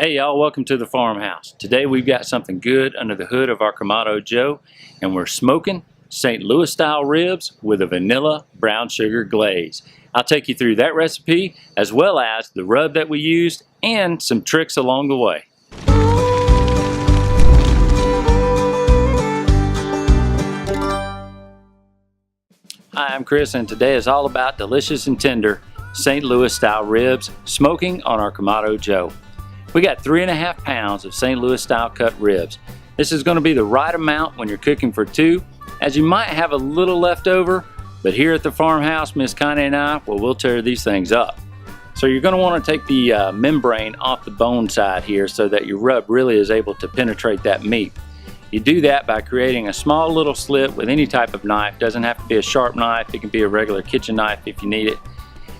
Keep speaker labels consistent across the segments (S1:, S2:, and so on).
S1: Hey y'all, welcome to the Farmhouse. Today we've got something good under the hood of our Kamado Joe, and we're smoking St. Louis style ribs with a vanilla brown sugar glaze. I'll take you through that recipe as well as the rub that we used and some tricks along the way. Hi, I'm Chris, and today is all about delicious and tender St. Louis style ribs smoking on our Kamado Joe. We got 3.5 pounds of St. Louis style cut ribs. This is going to be the right amount when you're cooking for two, as you might have a little left over, but here at the Farmhouse, Miss Connie and I, well, we'll tear these things up. So you're going to want to take the membrane off the bone side here so that your rub really is able to penetrate that meat. You do that by creating a small little slit with any type of knife. Doesn't have to be a sharp knife, it can be a regular kitchen knife if you need it.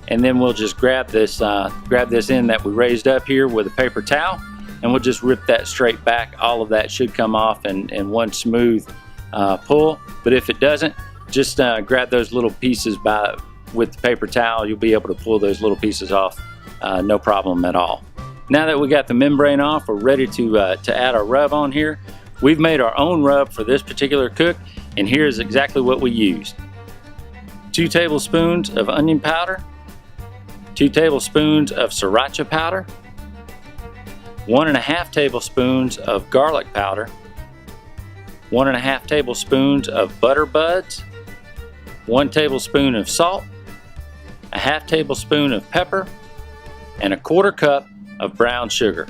S1: And then we'll just grab this end that we raised up here with a paper towel, and we'll just rip that straight back. All of that should come off in one smooth pull, but if it doesn't, just grab those little pieces with the paper towel. You'll be able to pull those little pieces off, no problem at all. Now that we got the membrane off, we're ready to add our rub on here. We've made our own rub for this particular cook, and here's exactly what we used. 2 tablespoons of onion powder, 2 tablespoons of Sriracha Powder, 1.5 tablespoons of garlic powder, 1.5 tablespoons of butter buds, 1 tablespoon of salt, a 1/2 tablespoon of pepper, and 1/4 cup of brown sugar.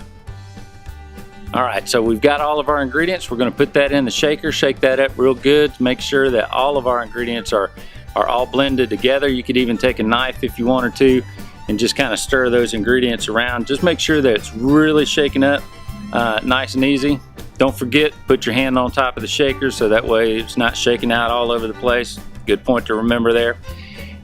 S1: Alright, so we've got all of our ingredients. We're going to put that in the shaker, shake that up real good to make sure that all of our ingredients are all blended together. You could even take a knife if you wanted to and just kind of stir those ingredients around. Just make sure that it's really shaken up nice and easy. Don't forget, put your hand on top of the shaker so that way it's not shaking out all over the place. Good point to remember there.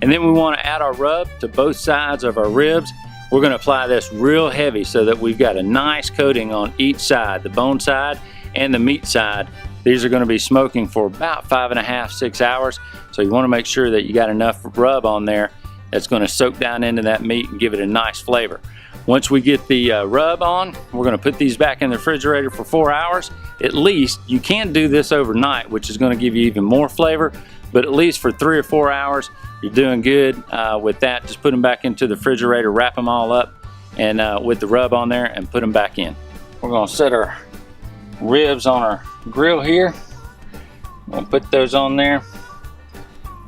S1: And then we want to add our rub to both sides of our ribs. We're going to apply this real heavy so that we've got a nice coating on each side, the bone side and the meat side. These are going to be smoking for about 5.5 to 6 hours, so you want to make sure that you got enough rub on there that's going to soak down into that meat and give it a nice flavor. Once we get the rub on, we're going to put these back in the refrigerator for 4 hours at least. You can do this overnight, which is going to give you even more flavor, but at least for 3 or 4 hours you're doing good with that. Just put them back into the refrigerator, wrap them all up and with the rub on there, and put them back in. We're going to set our ribs on our grill here. We'll put those on there,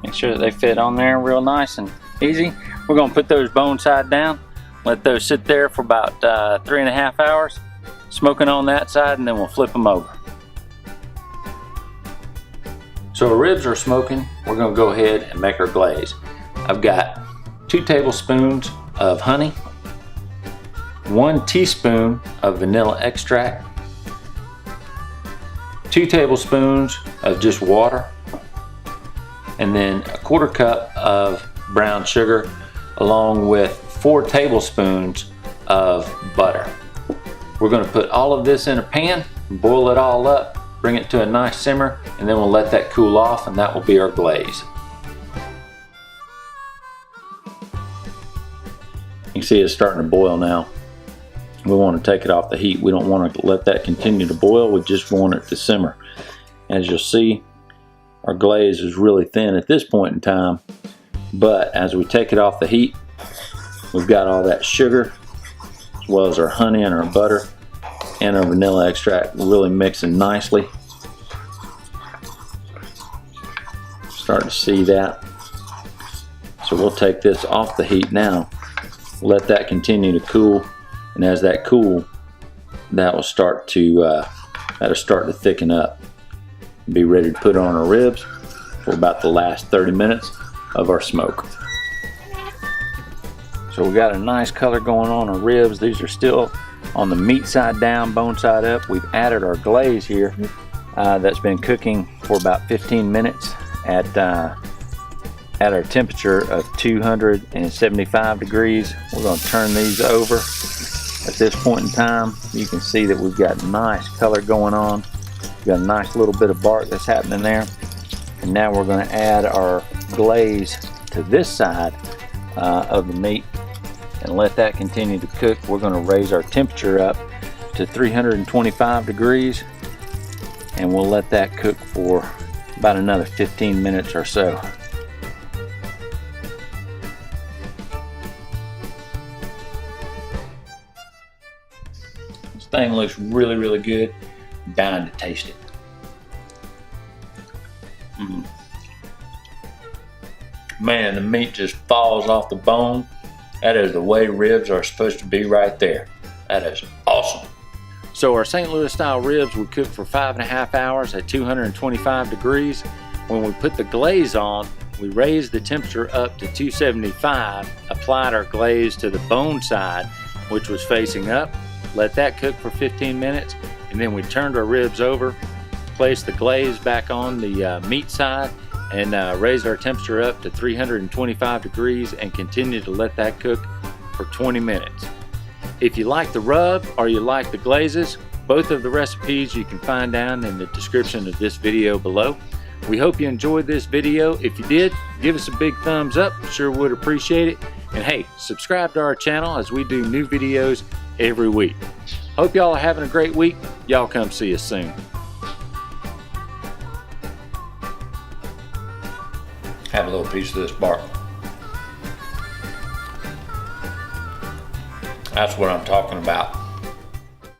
S1: make sure that they fit on there real nice and easy. We're going to put those bone side down, let those sit there for about 3.5 hours smoking on that side, and then we'll flip them over. So our ribs are smoking. We're going to go ahead and make our glaze. I've got 2 tablespoons of honey, 1 teaspoon of vanilla extract, 2 tablespoons of just water, and then 1/4 cup of brown sugar, along with 4 tablespoons of butter. We're going to put all of this in a pan, boil it all up, bring it to a nice simmer, and then we'll let that cool off, and that will be our glaze. You can see it's starting to boil now. We want to take it off the heat. We don't want to let that continue to boil. We just want it to simmer. As you'll see, our glaze is really thin at this point in time, but as we take it off the heat, we've got all that sugar as well as our honey and our butter and our vanilla extract really mixing nicely. Start to see that. So we'll take this off the heat now, let that continue to cool, and as that cool, that'll start to thicken up. Be ready to put on our ribs for about the last 30 minutes of our smoke. So we got a nice color going on our ribs. These are still on the meat side down, bone side up. We've added our glaze here that's been cooking for about 15 minutes at our temperature of 275 degrees. We're going to turn these over. At this point in time, you can see that we've got nice color going on. We've got a nice little bit of bark that's happening there. And now we're going to add our glaze to this side of the meat and let that continue to cook. We're going to raise our temperature up to 325 degrees, and we'll let that cook for about another 15 minutes or so. This thing looks really, really good. I'm dying to taste it. Man, the meat just falls off the bone. That is the way ribs are supposed to be right there. That is awesome. So our St. Louis style ribs would cook for 5.5 hours at 225 degrees. When we put the glaze on, we raised the temperature up to 275, applied our glaze to the bone side, which was facing up, let that cook for 15 minutes, and then we turned our ribs over, placed the glaze back on the meat side, and raised our temperature up to 325 degrees and continued to let that cook for 20 minutes. If you like the rub or you like the glazes, both of the recipes you can find down in the description of this video below. We hope you enjoyed this video. If you did, give us a big thumbs up, sure would appreciate it. And hey, subscribe to our channel as we do new videos every week. Hope y'all are having a great week. Y'all come see us soon. Have a little piece of this bark. That's what I'm talking about.